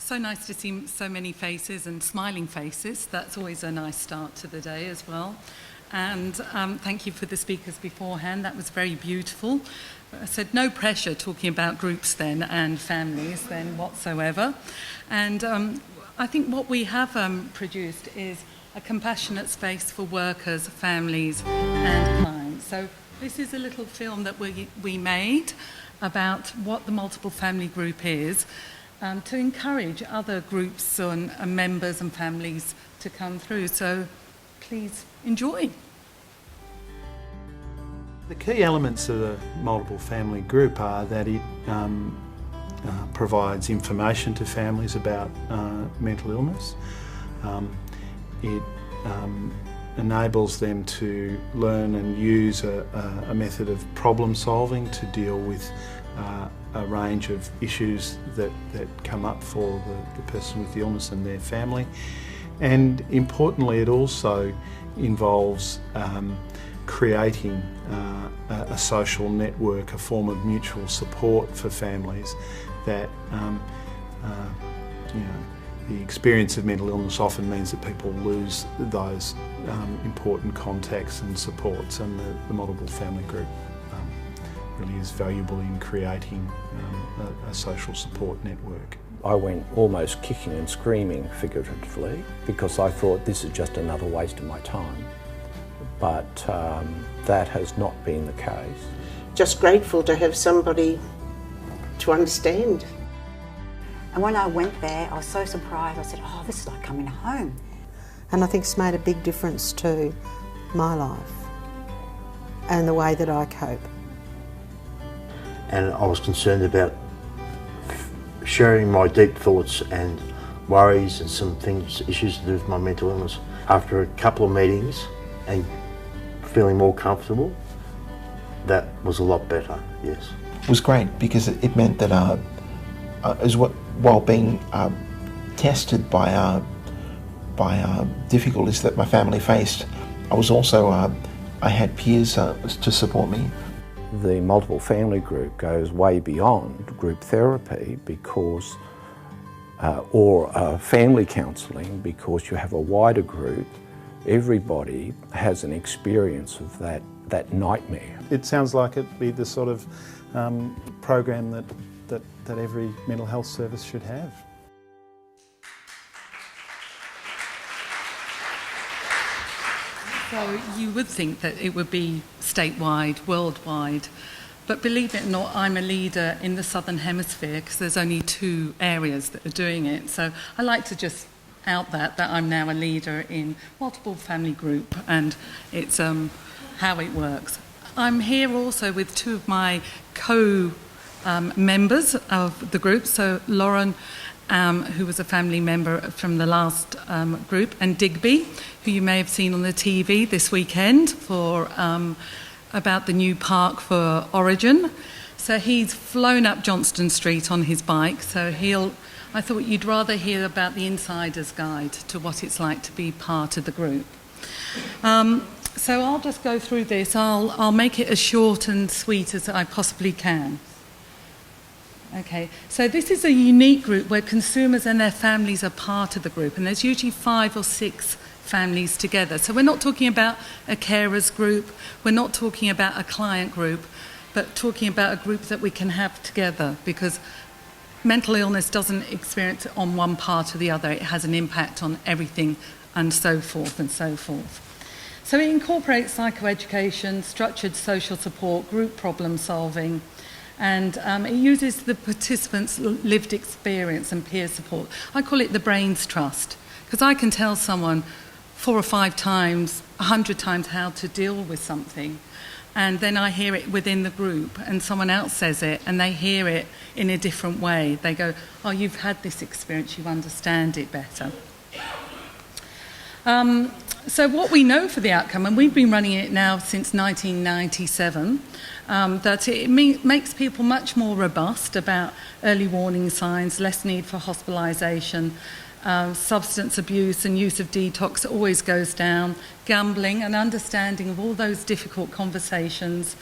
so nice to see so many faces and smiling faces. That's always a nice start to the day as well. And thank you for the speakers beforehand. That was very beautiful. I said no pressure talking about groups then and families then whatsoever. And I think what we have produced is a compassionate space for workers, families and clients. So this is a little film that we made about what the multiple family group is, to encourage other groups and members and families to come through. So please enjoy. The key elements of the multiple family group are that it provides information to families about mental illness. It enables them to learn and use a method of problem solving to deal with a range of issues that come up for the person with the illness and their family. And importantly, it also involves creating a social network, a form of mutual support for families that, the experience of mental illness often means that people lose those important contacts and supports, and the multiple family group really is valuable in creating a social support network. I went almost kicking and screaming, figuratively, because I thought this is just another waste of my time. But that has not been the case. Just grateful to have somebody to understand. And when I went there, I was so surprised. I said, oh, this is like coming home. And I think it's made a big difference to my life and the way that I cope. And I was concerned about sharing my deep thoughts and worries and some things, issues to do with my mental illness. After a couple of meetings and feeling more comfortable, that was a lot better, yes. It was great because it meant that while being tested by difficulties that my family faced, I was also, I had peers to support me. The multiple family group goes way beyond group therapy because, or family counselling, because you have a wider group. Everybody has an experience of that nightmare. It sounds like it'd be the sort of program that every mental health service should have. So you would think that it would be statewide, worldwide, but believe it or not, I'm a leader in the Southern Hemisphere because there's only 2 areas that are doing it. So I like to just out that I'm now a leader in multiple family group, and it's how it works. I'm here also with 2 of my members of the group, so Lauren, who was a family member from the last group, and Digby, who you may have seen on the TV this weekend for about the new park for Origin. So he's flown up Johnston Street on his bike, so I thought you'd rather hear about the insider's guide to what it's like to be part of the group. So I'll just go through this. I'll make it as short and sweet as I possibly can. Okay, so this is a unique group where consumers and their families are part of the group, and there's usually 5 or 6 families together. So we're not talking about a carers group, we're not talking about a client group, but talking about a group that we can have together, because mental illness doesn't experience it on one part or the other. It has an impact on everything and so forth and so forth. So it incorporates psychoeducation, structured social support, group problem solving, and it uses the participants' lived experience and peer support. I call it the brains trust, because I can tell someone 4 or 5 times, 100 times how to deal with something, and then I hear it within the group and someone else says it and they hear it in a different way. They go, oh, you've had this experience, you understand it better. So what we know for the outcome, and we've been running it now since 1997, that it makes people much more robust about early warning signs, less need for hospitalisation, substance abuse and use of detox always goes down, gambling and understanding of all those difficult conversations,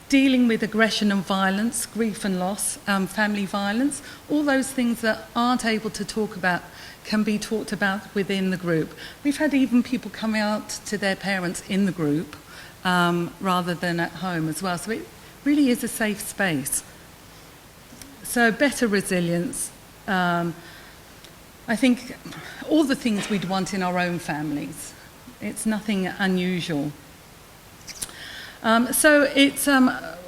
dealing with aggression and violence, grief and loss, family violence, all those things that aren't able to talk about can be talked about within the group. We've had even people come out to their parents in the group rather than at home as well. So it really is a safe space. So better resilience. I think all the things we'd want in our own families. It's nothing unusual. So it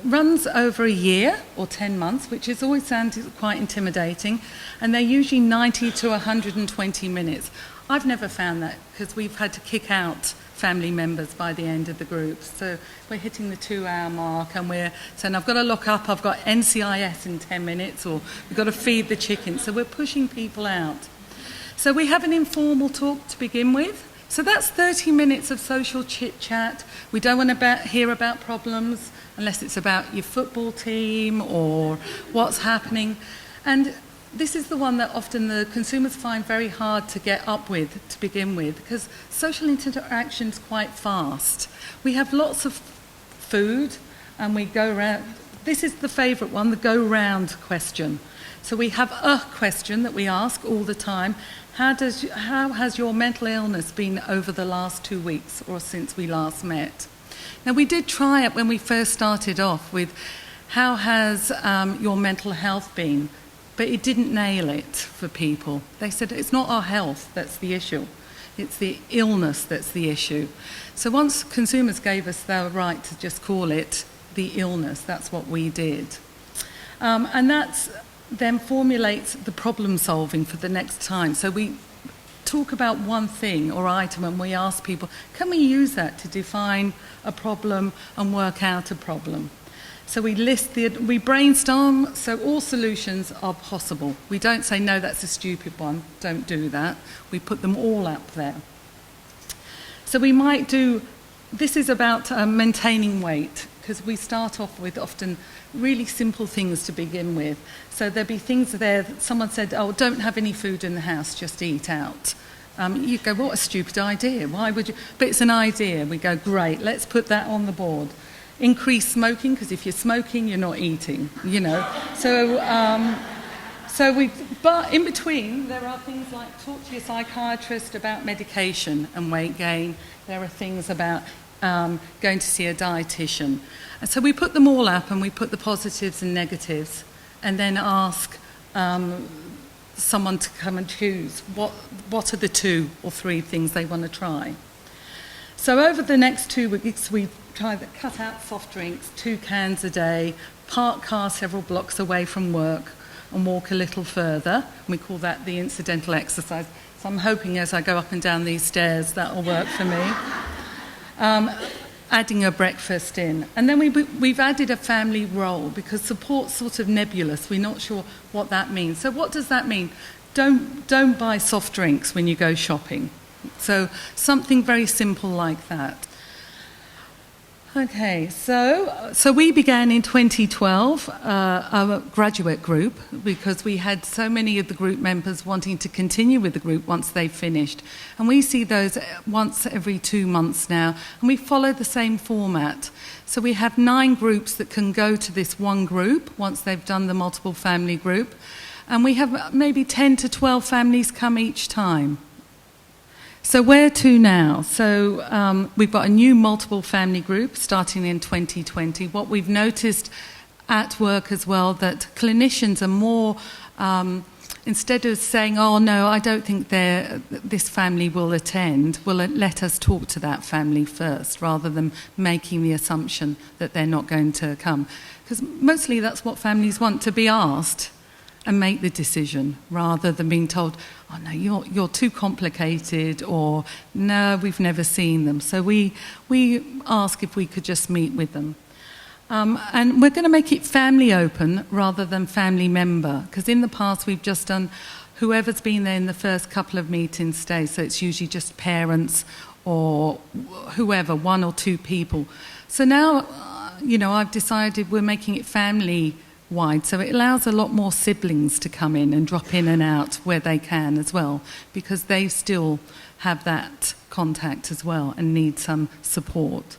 runs over a year or 10 months, which has always sounded quite intimidating, and they're usually 90 to 120 minutes. I've never found that because we've had to kick out family members by the end of the group. So we're hitting the 2-hour mark and we're saying, I've got to lock up, I've got NCIS in 10 minutes, or we've got to feed the chickens. So we're pushing people out. So we have an informal talk to begin with. So that's 30 minutes of social chit-chat. We don't want to hear about problems unless it's about your football team or what's happening. And this is the one that often the consumers find very hard to get up with to begin with, because social interaction is quite fast. We have lots of food and we go around. This is the favourite one, the go-round question. So we have a question that we ask all the time. How has your mental illness been over the last 2 weeks or since we last met? Now, we did try it when we first started off with how has your mental health been, but it didn't nail it for people. They said it's not our health that's the issue, it's the illness that's the issue. So once consumers gave us their right to just call it the illness, that's what we did. And that's then formulates the problem solving for the next time. So we talk about one thing or item and we ask people, can we use that to define a problem and work out a problem? So we brainstorm, so all solutions are possible. We don't say, no, that's a stupid one, don't do that. We put them all up there. So we might do, this is about maintaining weight, because we start off with often really simple things to begin with. So there'll be things there, someone said, oh, don't have any food in the house, just eat out. You go, what a stupid idea, why would you? But it's an idea. We go, great, let's put that on the board. Increase smoking, because if you're smoking, you're not eating, you know. But in between, there are things like talk to your psychiatrist about medication and weight gain. There are things about going to see a dietitian. And so we put them all up and we put the positives and negatives and then ask someone to come and choose what are the 2 or 3 things they want to try. So over the next 2 weeks, we try to cut out soft drinks, 2 cans a day, park car several blocks away from work and walk a little further. We call that the incidental exercise. So I'm hoping as I go up and down these stairs that will work for me. Adding a breakfast in. And then we've added a family role because support's sort of nebulous. We're not sure what that means. So what does that mean? Don't buy soft drinks when you go shopping. So something very simple like that. Okay, so we began in 2012 our graduate group because we had so many of the group members wanting to continue with the group once they finished. And we see those once every 2 months now, and we follow the same format. So we have 9 groups that can go to this one group once they've done the multiple family group. And we have maybe 10 to 12 families come each time. So where to now? So we've got a new multiple family group starting in 2020. What we've noticed at work as well, that clinicians are more, instead of saying, oh no, I don't think this family will attend, will let us talk to that family first, rather than making the assumption that they're not going to come. Because mostly that's what families want, to be asked and make the decision, rather than being told, oh no, you're too complicated, or no, we've never seen them. So we ask if we could just meet with them. And we're going to make it family open rather than family member, because in the past we've just done whoever's been there in the first couple of meetings stays, so it's usually just parents or whoever, 1 or 2 people. So now, I've decided we're making it family wide, so it allows a lot more siblings to come in and drop in and out where they can as well, because they still have that contact as well and need some support.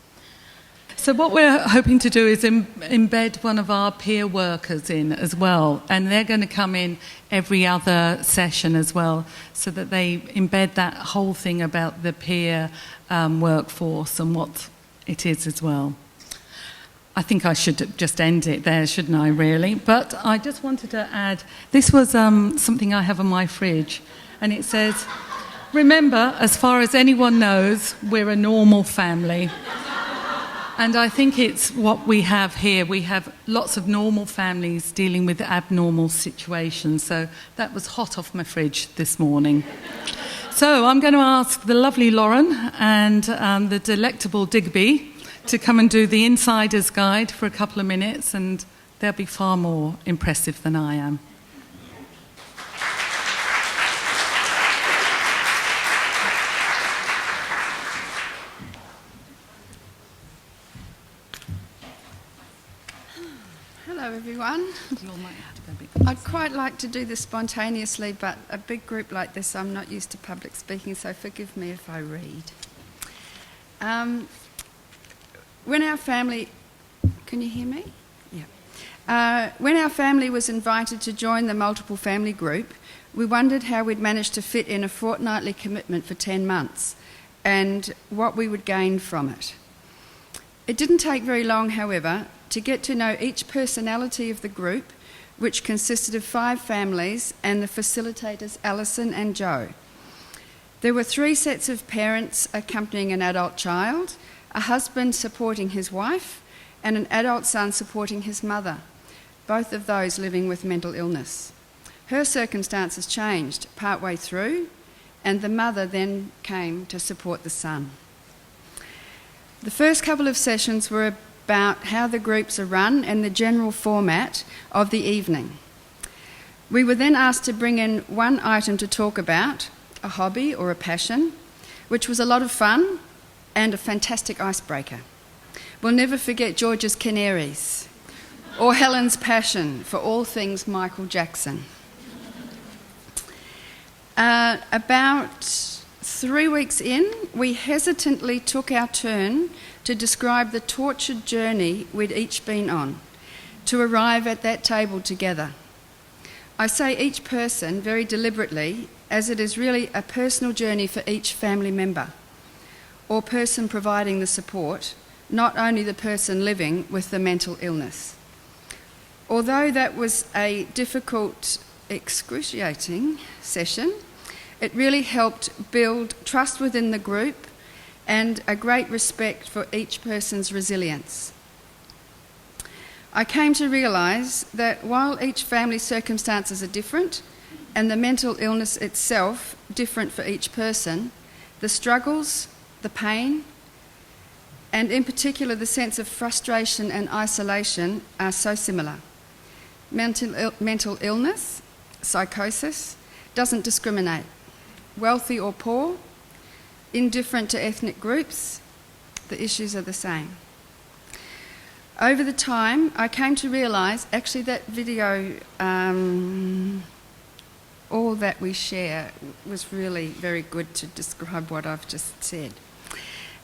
So what we're hoping to do is embed one of our peer workers in as well, and they're going to come in every other session as well, so that they embed that whole thing about the peer workforce and what it is as well. I think I should just end it there, shouldn't I, really? But I just wanted to add, this was something I have on my fridge, and it says, "Remember, as far as anyone knows, we're a normal family." And I think it's what we have here. We have lots of normal families dealing with abnormal situations. So that was hot off my fridge this morning. So I'm going to ask the lovely Lauren and the delectable Digby to come and do the Insider's Guide for a couple of minutes, and they'll be far more impressive than I am. Hello everyone. I'd quite like to do this spontaneously, but a big group like this, I'm not used to public speaking, so forgive me if I read. When our family... Can you hear me? Yeah. When our family was invited to join the multiple family group, we wondered how we'd manage to fit in a fortnightly commitment for 10 months and what we would gain from it. It didn't take very long, however, to get to know each personality of the group, which consisted of 5 families and the facilitators Alison and Joe. There were 3 sets of parents accompanying an adult child, a husband supporting his wife, and an adult son supporting his mother, both of those living with mental illness. Her circumstances changed partway through, and the mother then came to support the son. The first couple of sessions were about how the groups are run and the general format of the evening. We were then asked to bring in one item to talk about, a hobby or a passion, which was a lot of fun and a fantastic icebreaker. We'll never forget George's Canaries or Helen's passion for all things Michael Jackson. About 3 weeks in, we hesitantly took our turn to describe the tortured journey we'd each been on to arrive at that table together. I say each person very deliberately, as it is really a personal journey for each family member or person providing the support, not only the person living with the mental illness. Although that was a difficult, excruciating session, it really helped build trust within the group and a great respect for each person's resilience. I came to realise that while each family's circumstances are different and the mental illness itself different for each person, the struggles, the pain, and in particular the sense of frustration and isolation are so similar. Mental illness, psychosis, doesn't discriminate. Wealthy or poor, indifferent to ethnic groups, the issues are the same. Over the time, I came to realise, actually that video, all that we share was really very good to describe what I've just said.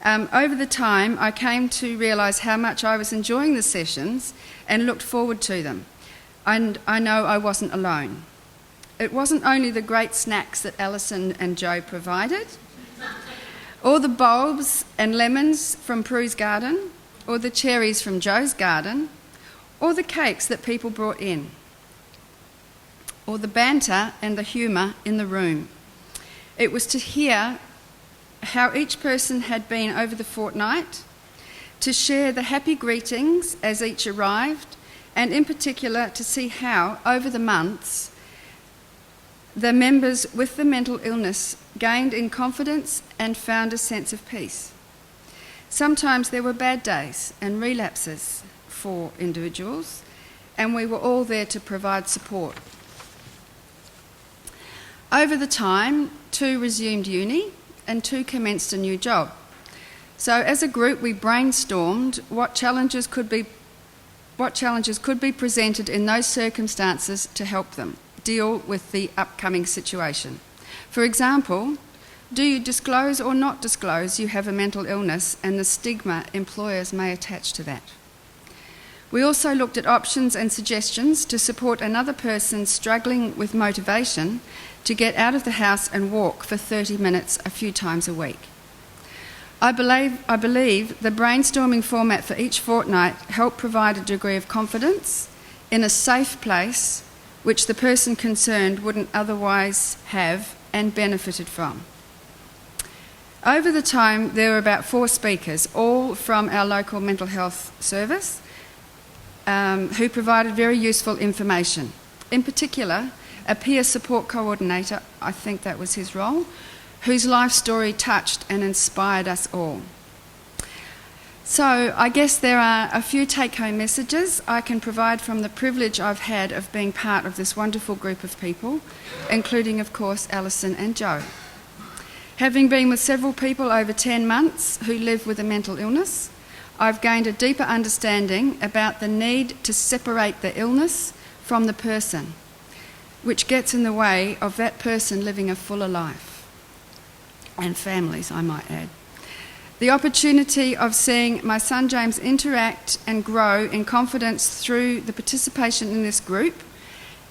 Over the time, I came to realise how much I was enjoying the sessions and looked forward to them. And I know I wasn't alone. It wasn't only the great snacks that Alison and Joe provided, or the bulbs and lemons from Prue's garden, or the cherries from Joe's garden, or the cakes that people brought in, or the banter and the humour in the room. It was to hear how each person had been over the fortnight, to share the happy greetings as each arrived, and in particular to see how, over the months, the members with the mental illness gained in confidence and found a sense of peace. Sometimes there were bad days and relapses for individuals, and we were all there to provide support. Over the time, 2 resumed uni and 2 commenced a new job. So as a group, we brainstormed what challenges could be presented in those circumstances to help them deal with the upcoming situation. For example, Do you disclose or not disclose you have a mental illness and the stigma employers may attach to that? We also looked at options and suggestions to support another person struggling with motivation to get out of the house and walk for 30 minutes a few times a week. I believe the brainstorming format for each fortnight helped provide a degree of confidence in a safe place which the person concerned wouldn't otherwise have and benefited from. Over the time, there were about 4 speakers, all from our local mental health service, who provided very useful information. In particular, a peer support coordinator, I think that was his role, whose life story touched and inspired us all. So I guess there are a few take-home messages I can provide from the privilege I've had of being part of this wonderful group of people, including, of course, Alison and Joe. Having been with several people over 10 months who live with a mental illness, I've gained a deeper understanding about the need to separate the illness from the person, which gets in the way of that person living a fuller life. And families, I might add. The opportunity of seeing my son James interact and grow in confidence through the participation in this group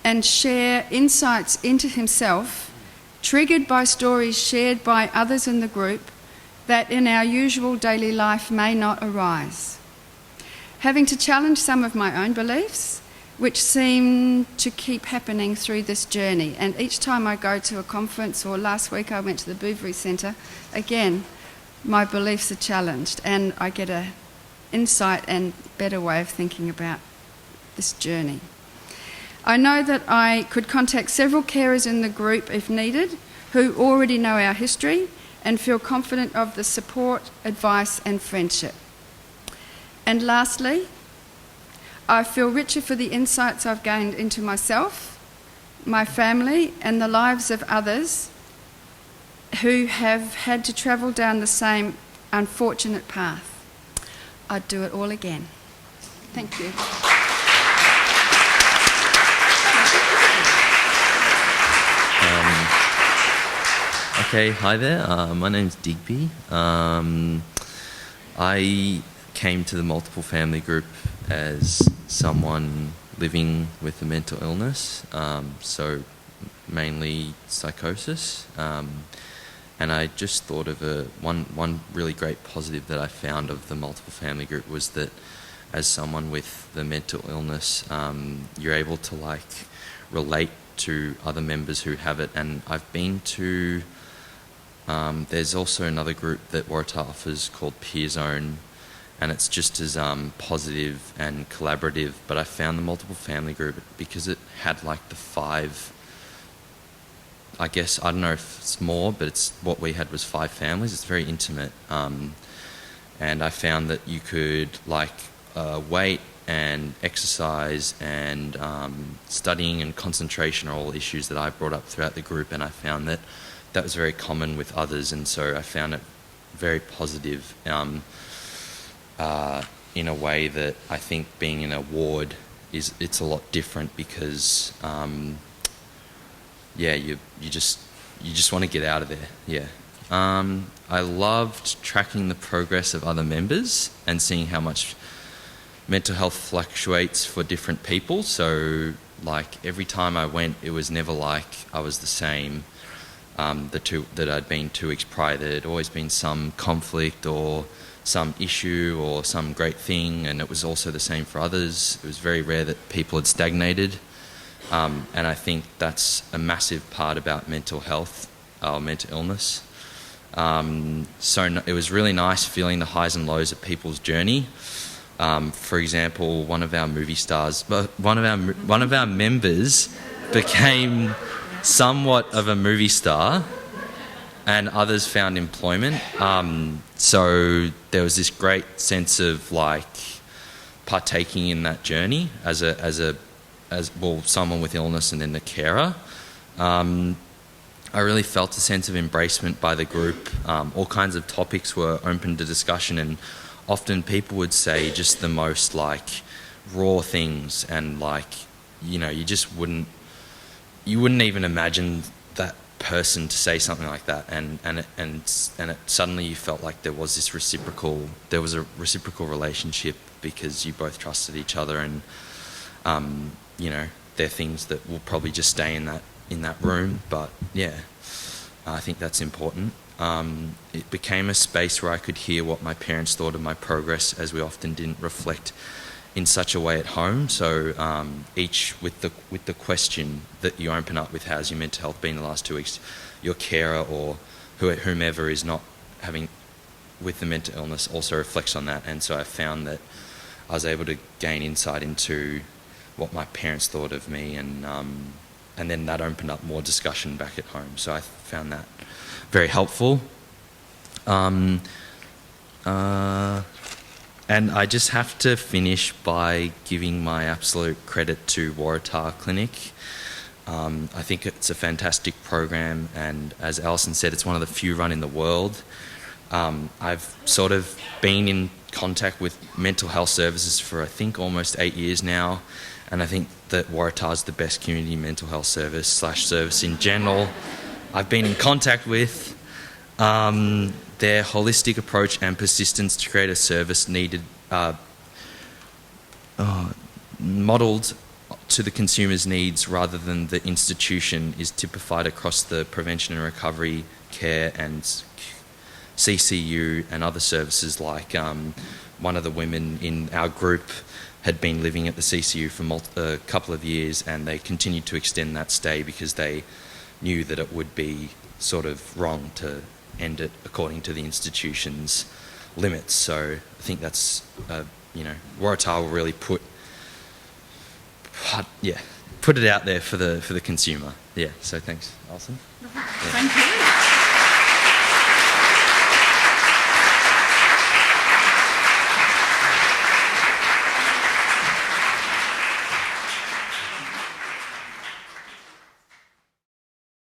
and share insights into himself, triggered by stories shared by others in the group that in our usual daily life may not arise. Having to challenge some of my own beliefs, which seem to keep happening through this journey. And each time I go to a conference, or last week I went to the Bouverie Centre, again, my beliefs are challenged and I get an insight and better way of thinking about this journey. I know that I could contact several carers in the group if needed, who already know our history and feel confident of the support, advice and friendship. And lastly, I feel richer for the insights I've gained into myself, my family and the lives of others who have had to travel down the same unfortunate path. I'd do it all again. Thank you. Okay, hi there. My name's Digby. I came to the multiple family group as someone living with a mental illness, so mainly psychosis. And I just thought of one really great positive that I found of the multiple family group was that as someone with the mental illness, you're able to relate to other members who have it. And I've been to there's also another group that Waratah offers called Peer Zone, and it's just as positive and collaborative. But I found the multiple family group, because it had the 5, I guess, I don't know if it's more, but it's what we had was 5 families. It's very intimate. And I found that you could weight and exercise and studying and concentration are all issues that I brought up throughout the group, and I found that that was very common with others, and so I found it very positive in a way that I think being in a ward it's a lot different, because you just want to get out of there. I loved tracking the progress of other members and seeing how much mental health fluctuates for different people. So every time I went, it was never I was the same. That I'd been 2 weeks prior, there had always been some conflict or some issue or some great thing, and it was also the same for others. It was very rare that people had stagnated, and I think that's a massive part about mental health or mental illness. So it was really nice feeling the highs and lows of people's journey. For example, one of our members became somewhat of a movie star, and others found employment. So there was this great sense of partaking in that journey as someone with illness and then the carer. I really felt a sense of embracement by the group. All kinds of topics were open to discussion, and often people would say just the most raw things, and you just wouldn't even imagine that person to say something like that, and it suddenly you felt like there was a reciprocal relationship because you both trusted each other, and you know, they're things that will probably just stay in that room. But yeah, I think that's important. It became a space where I could hear what my parents thought of my progress, as we often didn't reflect in such a way at home. So each with the question that you open up with, how's your mental health been the last 2 weeks, your carer or whomever is not having with the mental illness also reflects on that. And so I found that I was able to gain insight into what my parents thought of me, and then that opened up more discussion back at home. So I found that very helpful. And I just have to finish by giving my absolute credit to Waratah Clinic. I think it's a fantastic program, and as Alison said, it's one of the few run in the world. I've sort of been in contact with mental health services for I think almost 8 years now, and I think that Waratah is the best community mental health service in general I've been in contact with. Their holistic approach and persistence to create a service modelled to the consumer's needs rather than the institution is typified across the prevention and recovery care and CCU and other services. Like one of the women in our group had been living at the CCU for a couple of years, and they continued to extend that stay because they knew that it would be sort of wrong to end it according to the institution's limits. So I think that's, Waratah will really put it out there for the consumer. Yeah, so thanks, Alison. Thank you.